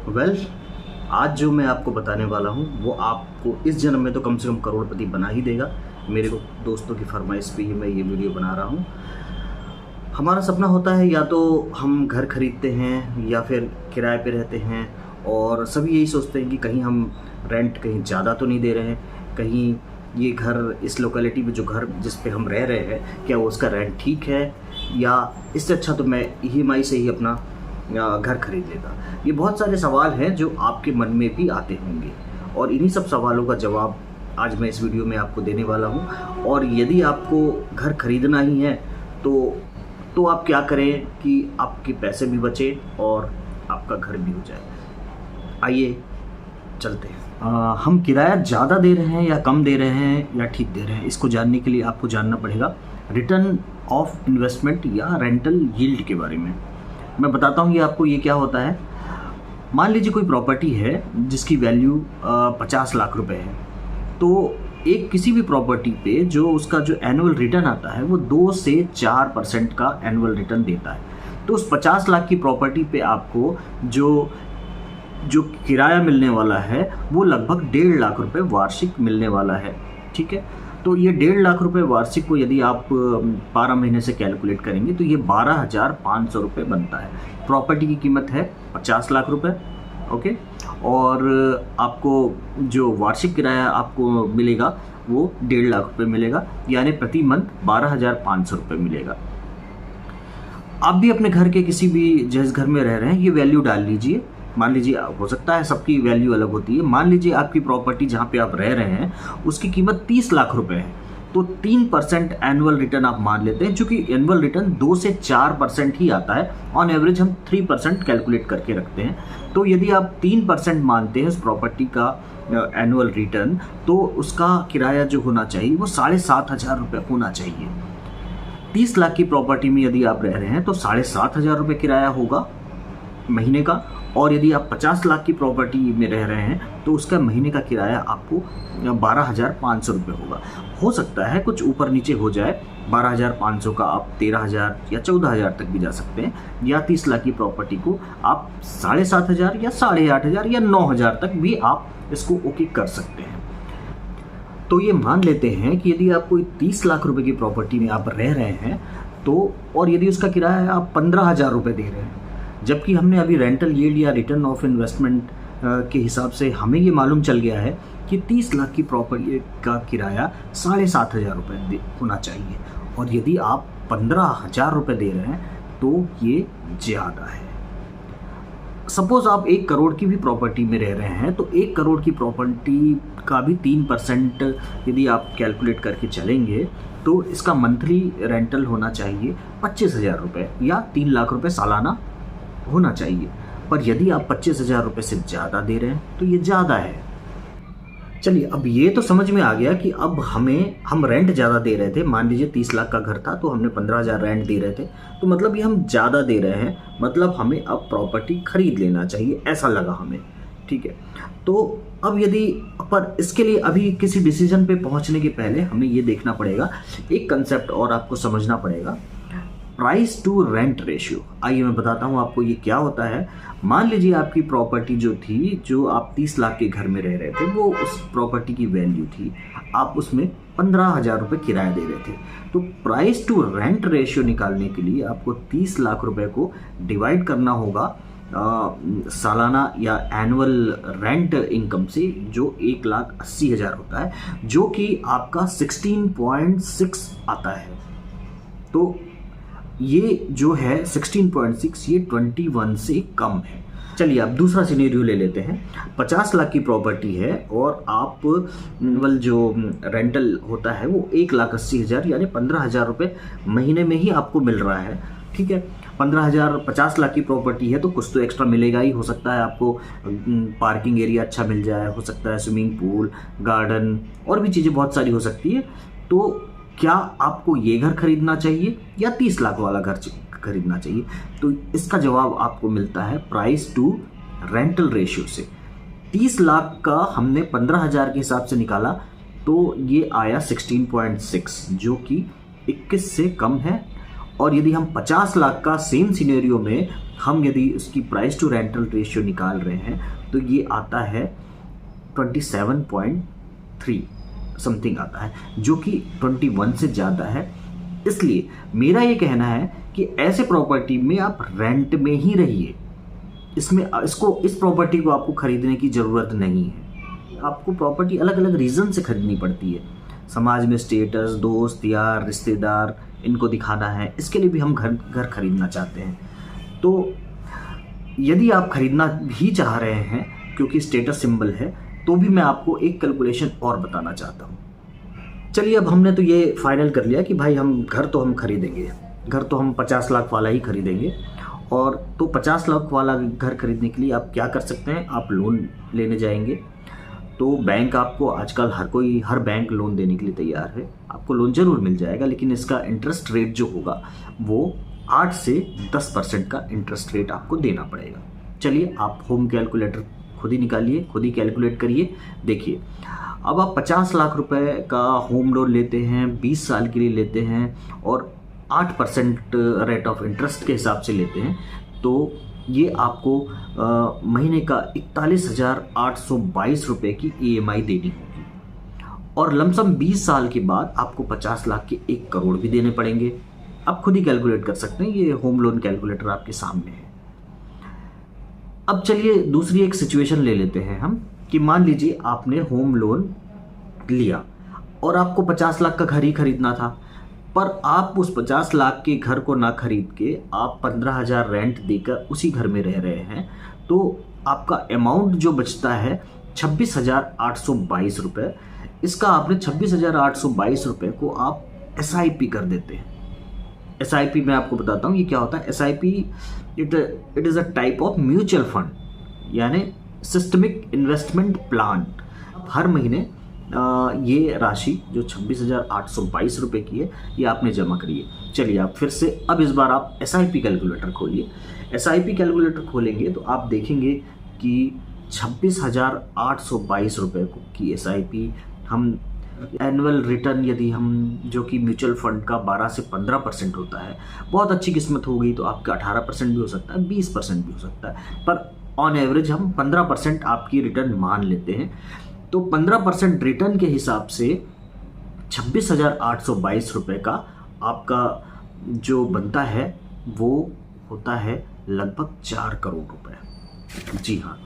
Well, आज जो मैं आपको बताने वाला हूँ वो आपको इस जन्म में तो कम से कम करोड़पति बना ही देगा। मेरे को दोस्तों की फरमाइश पे ही मैं ये वीडियो बना रहा हूँ। हमारा सपना होता है या तो हम घर खरीदते हैं या फिर किराए पे रहते हैं, और सभी यही सोचते हैं कि कहीं हम रेंट कहीं ज़्यादा तो नहीं दे रहे हैं, कहीं ये घर इस लोकेलिटी में जो घर जिस पे हम रह रहे हैं क्या वो उसका रेंट ठीक है, या इससे अच्छा तो मैं EMI से ही अपना घर खरीद लेता। ये बहुत सारे सवाल हैं जो आपके मन में भी आते होंगे, और इन्हीं सब सवालों का जवाब आज मैं इस वीडियो में आपको देने वाला हूँ। और यदि आपको घर खरीदना ही है तो आप क्या करें कि आपके पैसे भी बचे और आपका घर भी हो जाए। आइए चलते हैं। हम किराया ज़्यादा दे रहे हैं या कम दे रहे हैं या ठीक दे रहे हैं, इसको जानने के लिए आपको जानना पड़ेगा रिटर्न ऑफ इन्वेस्टमेंट या रेंटल यील्ड के बारे में। मैं बताता हूँ ये आपको ये क्या होता है। मान लीजिए कोई प्रॉपर्टी है जिसकी वैल्यू 50 लाख रुपए है, तो एक किसी भी प्रॉपर्टी पे जो उसका जो एनुअल रिटर्न आता है वो 2 से 4% का एनुअल रिटर्न देता है। तो उस 50 लाख की प्रॉपर्टी पे आपको जो किराया मिलने वाला है वो लगभग 1.5 लाख रुपए वार्षिक मिलने वाला है। ठीक है, तो ये 1.5 लाख रुपए वार्षिक को यदि आप 12 महीने से कैलकुलेट करेंगे तो ये 12,500 रुपये बनता है। प्रॉपर्टी की कीमत है 50 लाख रुपए, ओके, और आपको जो वार्षिक किराया आपको मिलेगा वो 1.5 लाख रुपए मिलेगा, यानी प्रति मंथ 12,500 रुपये मिलेगा। आप भी अपने घर के किसी भी जिस घर में रह रहे हैं ये वैल्यू डाल लीजिए। मान लीजिए, हो सकता है सबकी वैल्यू अलग होती है, मान लीजिए आपकी प्रॉपर्टी जहाँ पे आप रह रहे हैं उसकी कीमत 30 लाख रुपए है, तो 3% एनुअल रिटर्न आप मान लेते हैं। चूंकि एनुअल रिटर्न 2 से 4% ही आता है, ऑन एवरेज हम 3% कैलकुलेट करके रखते हैं। तो यदि आप 3% मानते हैं उस प्रॉपर्टी का एनुअल रिटर्न, तो उसका किराया जो होना चाहिए वो 7,500 रुपये होना चाहिए। 30 लाख की प्रॉपर्टी में यदि आप रह रहे हैं तो 7,500 रुपये किराया होगा महीने का, और यदि आप 50 लाख की प्रॉपर्टी में रह रहे हैं तो उसका महीने का किराया आपको 12,500 रुपये होगा। हो सकता है कुछ ऊपर नीचे हो जाए, 12,500 का आप 13,000 या 14,000 तक भी जा सकते हैं, या 30 लाख की प्रॉपर्टी को आप 7,500 या 8,500 या 9,000 तक भी आप इसको ओके कर सकते हैं। तो ये मान लेते हैं कि यदि आप कोई 30 लाख रुपए की प्रॉपर्टी में आप रह रहे हैं तो, और यदि उसका किराया आप 15,000 रुपये दे रहे हैं, जबकि हमने अभी रेंटल यील्ड या रिटर्न ऑफ इन्वेस्टमेंट के हिसाब से हमें ये मालूम चल गया है कि 30 लाख की प्रॉपर्टी का किराया 7,500 रुपये होना चाहिए, और यदि आप 15,000 रुपये दे रहे हैं तो ये ज़्यादा है। सपोज़ आप 1 करोड़ की भी प्रॉपर्टी में रह रहे हैं तो 1 करोड़ की प्रॉपर्टी का भी 3% यदि आप कैलकुलेट करके चलेंगे तो इसका मंथली रेंटल होना चाहिए 25,000 रुपये या 3 लाख रुपये सालाना होना चाहिए। पर यदि आप 25,000 रुपये से ज़्यादा दे रहे हैं तो ये ज़्यादा है। चलिए, अब ये तो समझ में आ गया कि अब हम रेंट ज़्यादा दे रहे थे। मान लीजिए 30 लाख का घर था तो हमने 15,000 रेंट दे रहे थे, तो मतलब ये हम ज़्यादा दे रहे हैं, मतलब हमें अब प्रॉपर्टी खरीद लेना चाहिए, ऐसा लगा हमें। ठीक है, तो अब पर इसके लिए अभी किसी डिसीजन पे पहुंचने के पहले हमें ये देखना पड़ेगा, एक कंसेप्ट और आपको समझना पड़ेगा, प्राइस टू रेंट रेशियो। आइए मैं बताता हूँ आपको ये क्या होता है। मान लीजिए आपकी प्रॉपर्टी जो थी, जो आप 30 लाख के घर में रह रहे थे, वो उस प्रॉपर्टी की वैल्यू थी, आप उसमें 15,000 रुपये किराया दे रहे थे। तो प्राइस टू रेंट रेशियो निकालने के लिए आपको 30 लाख रुपए को डिवाइड करना होगा सालाना या एनुअल रेंट इनकम से, जो 1,80,000 होता है, जो कि आपका 16.6 आता है। तो ये जो है 16.6, ये 21 से कम है। चलिए अब दूसरा सिनेरियो ले लेते हैं। 50 लाख की प्रॉपर्टी है और आप जो रेंटल होता है वो 1,80,000 यानी 15,000 रुपये महीने में ही आपको मिल रहा है। ठीक है, 15,000, 50 लाख की प्रॉपर्टी है तो कुछ तो एक्स्ट्रा मिलेगा ही। हो सकता है आपको पार्किंग एरिया अच्छा मिल जाए, हो सकता है स्विमिंग पूल, गार्डन, और भी चीज़ें बहुत सारी हो सकती है। तो क्या आपको ये घर खरीदना चाहिए या 30 लाख वाला घर खरीदना चाहिए? तो इसका जवाब आपको मिलता है प्राइस टू रेंटल रेशियो से। 30 लाख का हमने 15,000 के हिसाब से निकाला तो ये आया 16.6, जो कि 21 से कम है, और यदि हम 50 लाख का सेम सिनेरियो में हम यदि उसकी प्राइस टू रेंटल रेशियो निकाल रहे हैं तो ये आता है 27.3 समथिंग आता है, जो कि 21 से ज़्यादा है। इसलिए मेरा ये कहना है कि ऐसे प्रॉपर्टी में आप रेंट में ही रहिए। इस प्रॉपर्टी को आपको खरीदने की ज़रूरत नहीं है। आपको प्रॉपर्टी अलग अलग रीज़न से खरीदनी पड़ती है। समाज में स्टेटस, दोस्त यार रिश्तेदार, इनको दिखाना है, इसके लिए भी हम घर खरीदना चाहते हैं। तो यदि आप खरीदना भी चाह रहे हैं क्योंकि स्टेटस सिंबल है, तो भी मैं आपको एक कैलकुलेशन और बताना चाहता हूँ। चलिए, अब हमने तो ये फाइनल कर लिया कि भाई हम खरीदेंगे, घर तो हम 50 लाख वाला ही खरीदेंगे। और तो 50 लाख वाला घर खरीदने के लिए आप क्या कर सकते हैं, आप लोन लेने जाएंगे। तो बैंक आपको आजकल हर बैंक लोन देने के लिए तैयार है। आपको लोन ज़रूर मिल जाएगा, लेकिन इसका इंटरेस्ट रेट जो होगा वो 8 से 10% का इंटरेस्ट रेट आपको देना पड़ेगा। चलिए, आप होम कैलकुलेटर खुद ही निकालिए, खुद ही कैलकुलेट करिए। देखिए, अब आप 50 लाख रुपए का होम लोन लेते हैं, 20 साल के लिए लेते हैं और 8% रेट ऑफ इंटरेस्ट के हिसाब से लेते हैं, तो ये आपको महीने का 41,822 रुपये की EMI देनी होगी। और लमसम 20 साल के बाद आपको 50 लाख के 1 करोड़ भी देने पड़ेंगे। आप खुद ही कैलकुलेट कर सकते हैं, ये होम लोन कैलकुलेटर आपके सामने है। अब चलिए दूसरी एक सिचुएशन ले लेते हैं हम कि मान लीजिए आपने होम लोन लिया और आपको 50 लाख का घर ही खरीदना था, पर आप उस 50 लाख के घर को ना खरीद के आप 15,000 रेंट देकर उसी घर में रह रहे हैं, तो आपका अमाउंट जो बचता है 26,822 रुपये। इसका आपने 26,822 रुपये को आप SIP कर देते हैं। SIP मैं आपको बताता हूँ ये क्या होता है। SIP it is a type of mutual fund, यानी सिस्टमिक इन्वेस्टमेंट प्लान। हर महीने ये राशि जो 26,822 रुपये की है, ये आपने जमा करी है। चलिए, आप फिर से अब इस बार आप SIP कैलकुलेटर खोलिए। SIP कैलकुलेटर खोलेंगे तो आप देखेंगे कि 26,822 रुपये की SIP हम एनुअल रिटर्न, यदि हम जो कि म्यूचुअल फंड का 12 से 15% होता है, बहुत अच्छी किस्मत हो गई तो आपका 18% भी हो सकता है, 20% भी हो सकता है, पर ऑन एवरेज हम 15% आपकी रिटर्न मान लेते हैं। तो 15% रिटर्न के हिसाब से 26,822 रुपये का आपका जो बनता है वो होता है लगभग 4 करोड़ रुपए। जी हाँ।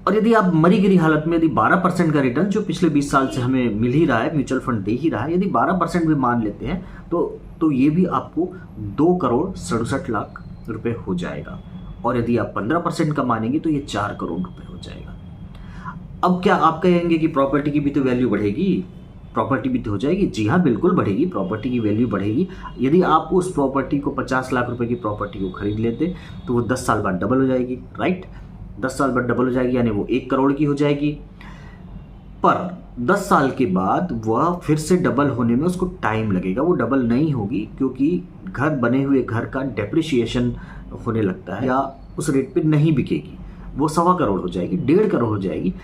और यदि आप मरी गिरी हालत में यदि 12% का रिटर्न जो पिछले 20 साल से हमें मिल ही रहा है, म्यूचुअल फंड दे ही रहा है, यदि 12% भी मान लेते हैं तो ये भी आपको 2 करोड़ 67 लाख रुपए हो जाएगा। और यदि आप 15% का मानेंगे तो ये 4 करोड़ रुपए हो जाएगा। अब क्या आप कहेंगे कि प्रॉपर्टी की भी तो वैल्यू बढ़ेगी, प्रॉपर्टी भी तो हो जाएगी? जी हाँ, बिल्कुल बढ़ेगी, प्रॉपर्टी की वैल्यू बढ़ेगी। यदि आप उस प्रॉपर्टी को 50 लाख रुपए की प्रॉपर्टी को खरीद लेते तो वो 10 साल बाद डबल हो जाएगी, राइट? 10 साल बाद डबल हो जाएगी, यानी वो 1 करोड़ की हो जाएगी। पर 10 साल के बाद वह फिर से डबल होने में उसको टाइम लगेगा, वो डबल नहीं होगी, क्योंकि बने हुए घर का डेप्रिसिएशन होने लगता है, या उस रेट पे नहीं बिकेगी, वो 1.25 करोड़ हो जाएगी, 1.5 करोड़ हो जाएगी।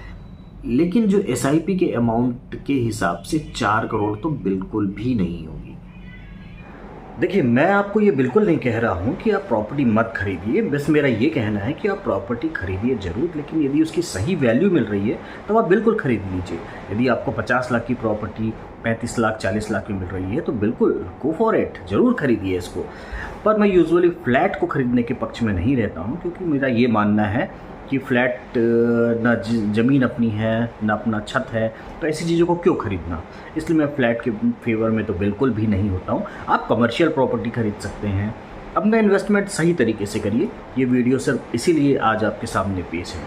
लेकिन जो SIP के अमाउंट के हिसाब से 4 करोड़ तो बिल्कुल भी नहीं होगी। देखिए, मैं आपको ये बिल्कुल नहीं कह रहा हूँ कि आप प्रॉपर्टी मत खरीदिए, बस मेरा ये कहना है कि आप प्रॉपर्टी खरीदिए ज़रूर, लेकिन यदि उसकी सही वैल्यू मिल रही है तो आप बिल्कुल खरीद लीजिए। यदि आपको 50 लाख की प्रॉपर्टी 35 लाख 40 लाख की मिल रही है तो बिल्कुल गो फॉर इट, ज़रूर खरीदिए इसको। पर मैं यूजुअली फ्लैट को खरीदने के पक्ष में नहीं रहता हूँ, क्योंकि मेरा ये मानना है कि फ्लैट ना ज़मीन अपनी है ना अपना छत है, तो ऐसी चीज़ों को क्यों खरीदना। इसलिए मैं फ्लैट के फेवर में तो बिल्कुल भी नहीं होता हूँ। आप कमर्शियल प्रॉपर्टी खरीद सकते हैं, अपना इन्वेस्टमेंट सही तरीके से करिए। ये वीडियो सिर्फ इसीलिए आज आपके सामने पेश है।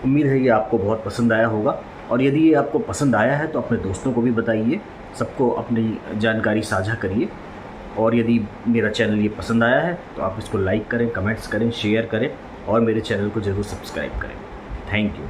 उम्मीद है ये आपको बहुत पसंद आया होगा, और यदि ये आपको पसंद आया है तो अपने दोस्तों को भी बताइए, सबको अपनी जानकारी साझा करिए। और यदि मेरा चैनल ये पसंद आया है तो आप इसको लाइक करें, कमेंट्स करें, शेयर करें और मेरे चैनल को ज़रूर सब्सक्राइब करें। Thank you.